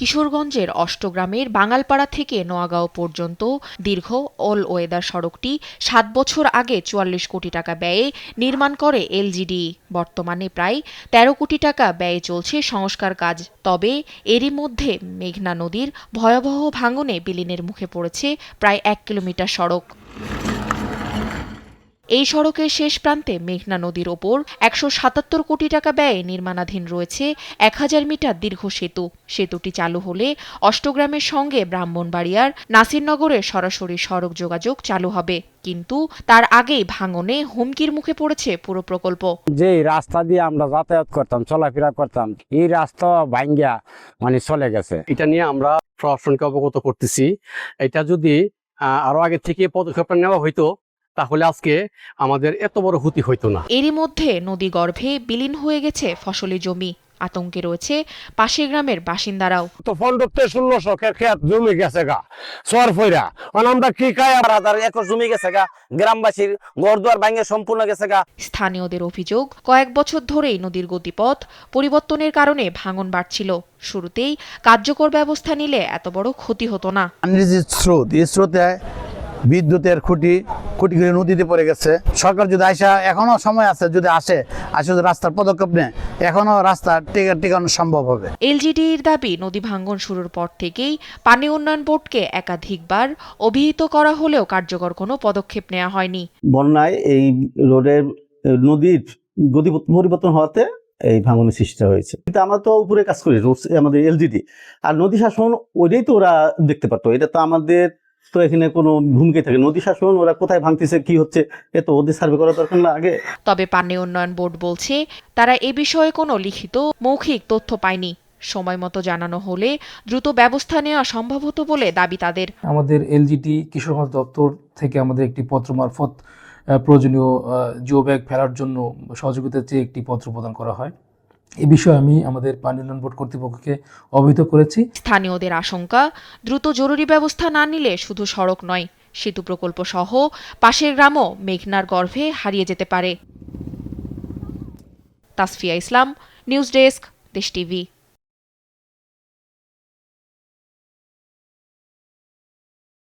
কিশোরগঞ্জের অষ্টগ্রামের বাঙালপাড়া থেকে নোয়াগাঁও পর্যন্ত দীর্ঘ অল ওয়েদার সড়কটি ৭ বছর আগে ৪৪ কোটি টাকা ব্যয়ে নির্মাণ করে এলজিডি। বর্তমানে প্রায় ১৩ কোটি টাকা ব্যয়ে চলছে সংস্কার কাজ। তবে এরই মধ্যে মেঘনা নদীর ভয়াবহ ভাঙনে বিলীনের মুখে পড়েছে প্রায় ১ কিলোমিটার সড়ক। এই সড়কের শেষ প্রান্তে মেঘনা নদীর ওপর ১৭৭ কোটি টাকা ব্যয়ে নির্মাণাধীন রয়েছে ১,০০০ মিটার দীর্ঘ সেতু। সেতুটি চালু হলে অষ্টগ্রামের সঙ্গে ব্রাহ্মণবাড়িয়ার নাসিরনগরের সরাসরি সড়ক যোগাযোগ চালু হবে। কিন্তু তার আগেই ভাঙনে হুমকির মুখে পড়েছে পুরো প্রকল্প। যে রাস্তা দিয়ে আমরা যাতায়াত করতাম, চলাফেরা করতাম, এই রাস্তা ভাঙ্গিয়া চলে গেছে। এটা নিয়ে আমরা প্রশাসনকে অবগত করতেছি। এটা যদি আরো আগে থেকে পদক্ষেপটা নেওয়া হইতো তাহলে আজকে আমাদের এত বড় ক্ষতি হইতো না। এরই মধ্যে নদী গর্ভে বিলীন হয়ে গেছে ফসলি জমি। আতঙ্কে রয়েছে পাশের গ্রামের বাসিন্দারাও। তো ১৫-১৬০০ ক্ষেত জমি গেছে গা সর ফইরা, আমরা কি কায় ১,০০০ একর জমি গেছে গা, গ্রামবাসীর ঘরদুয়ার ভাঙে সম্পূর্ণ গেছে গা। স্থানীয়দের অভিযোগ, কয়েক বছর ধরেই নদীর গতিপথ পরিবর্তনের কারণে ভাঙন বাড়ছিল। শুরুতেই কার্যকর ব্যবস্থা নিলে এত বড় ক্ষতি হতো না। স্রোত, এই স্রোতে বিদ্যুতের খুঁটি নদীতে পড়ে গেছে। সরকার যদি এখনো সময় আছে, যদি আসে যদি রাস্তার পদক্ষেপ নেয়, এখনো রাস্তা টেকানো সম্ভব হবে। এলজিডির দাবি, নদী ভাঙন শুরুর পর থেকেই পানি উন্নয়ন বোর্ডকে একাধিকবার অভিহিত করা হলেও কার্যকর কোনো পদক্ষেপ নেওয়া হয়নি। বন্যায় এই নদীর গতিপথ পরিবর্তন হওয়াতে এই ভাঙনের সৃষ্টি হয়েছে। কিন্তু আমরা তো উপরে কাজ করি, আমাদের এলজিডি আর নদী শাসন ওইটাই তো ওরা দেখতে পারতো। এটা তো আমাদের তো এখানে কোনো ভূমিকা থাকে। নদী শাসন ওরা কোথায় ভাঙতেছে, কি হচ্ছে, এ তো ওদের সার্ভে করা দরকার না আগে। তবে পানি উন্নয়ন বোর্ড বলছে তারা এ বিষয়ে কোনো লিখিত মৌখিক তথ্য পায়নি। সময় মতো জানানো হলে দ্রুত ব্যবস্থা নেওয়া সম্ভব হতো বলে দাবি তাদের। আমাদের এলজিডি কিশোরগঞ্জ দপ্তর থেকে আমাদের একটি পত্র মারফত প্রয়োজনীয় জিও ব্যাগ ফেলার জন্য সহযোগিতা চেয়ে একটি পত্র প্রদান করা হয়। এ বিষয়ে আমি আমাদের পানি উন্নয়ন বোর্ড কর্তৃপক্ষকে অবহিত করেছি। স্থানীয়দের আশঙ্কা, দ্রুত জরুরি ব্যবস্থা না নিলে শুধু সড়ক নয়, সেতু প্রকল্প সহ পাশের গ্রামও মেঘনার গর্ভে হারিয়ে যেতে পারে। তাসফিয়া ইসলাম, নিউজ ডেস্ক, দেশ টিভি।